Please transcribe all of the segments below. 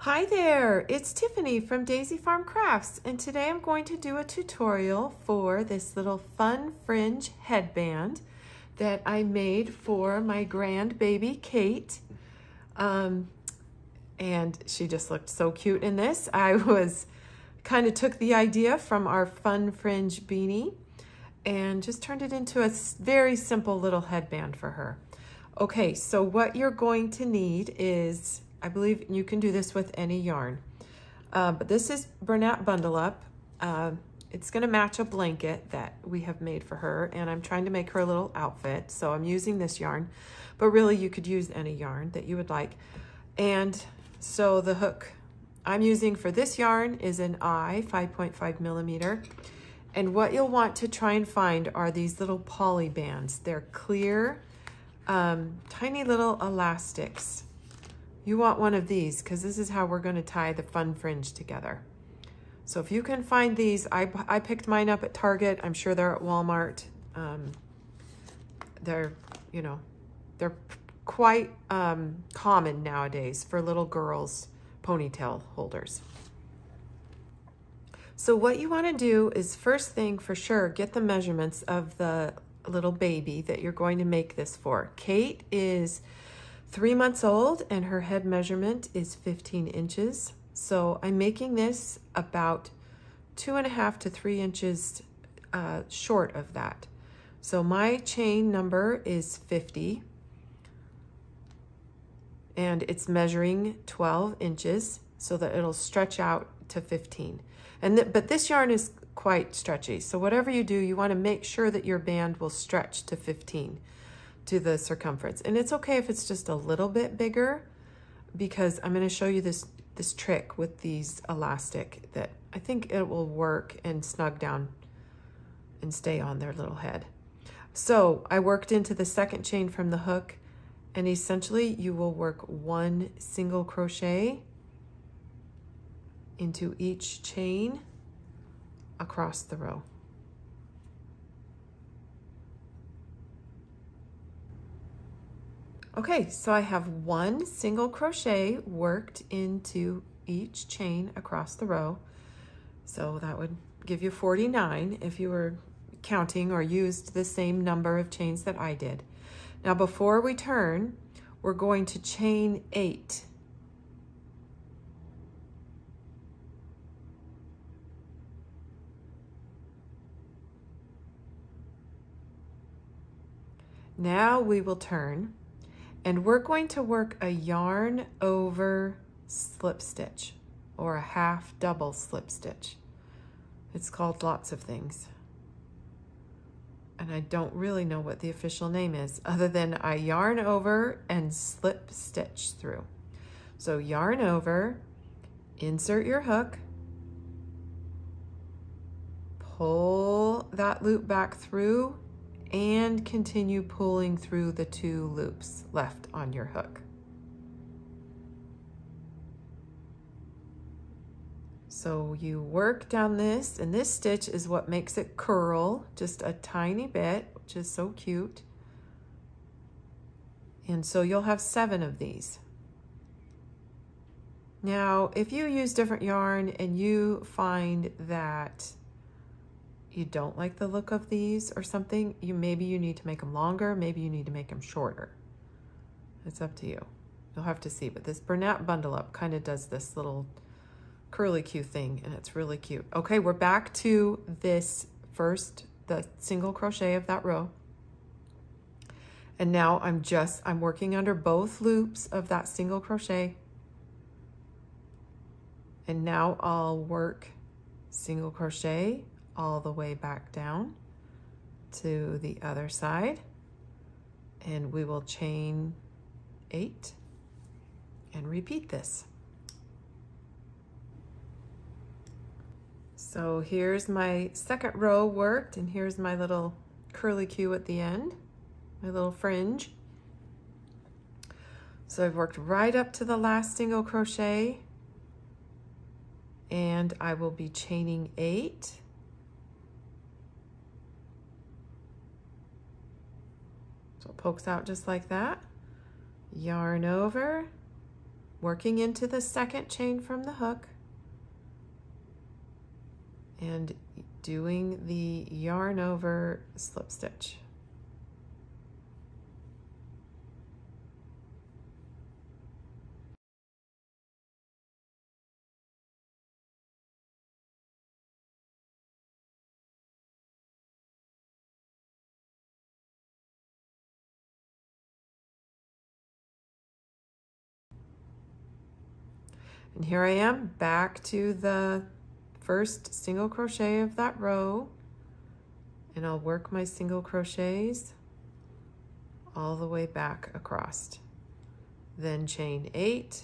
Hi there, it's Tiffany from Daisy Farm Crafts, and today I'm going to do a tutorial for this little fun fringe headband that I made for my grandbaby Kate. And she just looked so cute in this. I kind of took the idea from our fun fringe beanie and just turned it into a very simple little headband for her. Okay, so what you're going to need is, I believe you can do this with any yarn, but this is Bernat Bundle Up. It's gonna match a blanket that we have made for her, and I'm trying to make her a little outfit, so I'm using this yarn, but really you could use any yarn that you would like. And so the hook I'm using for this yarn is an 5.5 millimeter. And what you'll want to try and find are these little poly bands. They're clear, tiny little elastics. You want one of these because this is how we're going to tie the fun fringe together. So if you can find these, I picked mine up at Target. I'm sure they're at Walmart. They're quite common nowadays for little girls' ponytail holders. So what you want to do is, first thing for sure, get the measurements of the little baby that you're going to make this for. Kate is 3 months old and her head measurement is 15 inches. So I'm making this about 2.5 to 3 inches short of that. So my chain number is 50 and it's measuring 12 inches so that it'll stretch out to 15. But this yarn is quite stretchy. So whatever you do, you want to make sure that your band will stretch to 15. To the circumference. And it's okay if it's just a little bit bigger, because I'm going to show you this trick with these elastic that I think it will work and snug down and stay on their little head. So I worked into the second chain from the hook, and essentially you will work 1 single crochet into each chain across the row. Okay, so I have 1 single crochet worked into each chain across the row. So that would give you 49 if you were counting or used the same number of chains that I did. Now before we turn, we're going to chain 8. Now we will turn. And we're going to work a yarn over slip stitch, or a half double slip stitch. It's called lots of things. And I don't really know what the official name is, other than I yarn over and slip stitch through. So yarn over, insert your hook, pull that loop back through, and continue pulling through the 2 loops left on your hook. So you work down this, and this stitch is what makes it curl just a tiny bit, which is so cute. And so you'll have 7 of these. Now, if you use different yarn and you find that you don't like the look of these or something, maybe you need to make them longer, maybe you need to make them shorter. It's up to you. You'll have to see, but this Bernat Bundle Up kind of does this little curly Q thing, and it's really cute. Okay, we're back to this the single crochet of that row. And now I'm working under both loops of that single crochet. And now I'll work single crochet all the way back down to the other side, and we will chain 8 and repeat this. So here's my second row worked, and here's my little curly Q at the end, my little fringe. So I've worked right up to the last single crochet, and I will be chaining 8. So it pokes out just like that. Yarn over, working into the second chain from the hook and doing the yarn over slip stitch. And here I am back to the first single crochet of that row, and I'll work my single crochets all the way back across. Then chain 8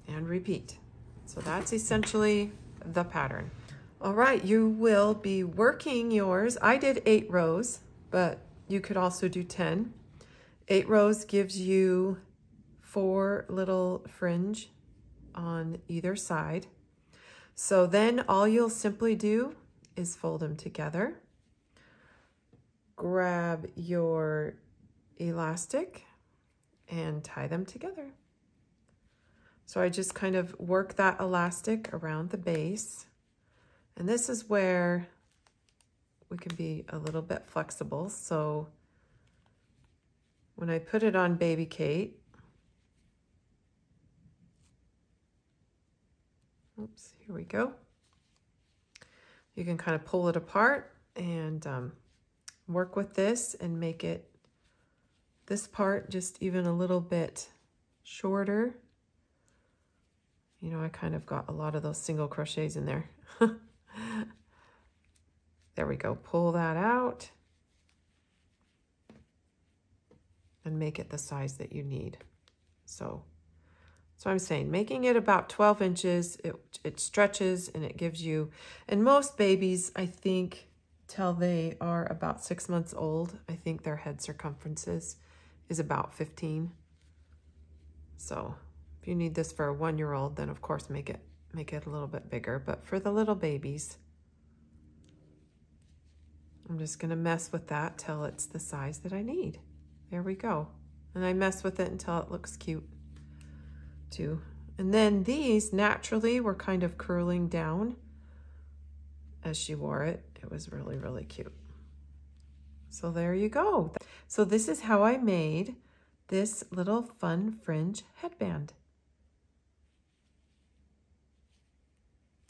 and repeat. So that's essentially the pattern. All right, you will be working yours. I did 8 rows, but you could also do 10. 8 rows gives you 4 little fringe on either side. So then all you'll simply do is fold them together, grab your elastic and tie them together. So I just kind of work that elastic around the base. And this is where we can be a little bit flexible. So when I put it on Baby Kate, oops, here we go. You can kind of pull it apart and work with this and make it, this part just even a little bit shorter. You know, I kind of got a lot of those single crochets in there. There we go, pull that out and make it the size that you need. So I'm saying, making it about 12 inches, it stretches and it gives you, and most babies, I think, till they are about 6 months old, I think their head circumferences is about 15. So if you need this for a 1-year-old, then of course make it a little bit bigger. But for the little babies, I'm just gonna mess with that till it's the size that I need. There we go. And I mess with it until it looks cute too. And then these naturally were kind of curling down as she wore it. It was really, really cute. So there you go. So this is how I made this little fun fringe headband.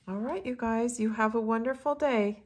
All right, you guys, you have a wonderful day.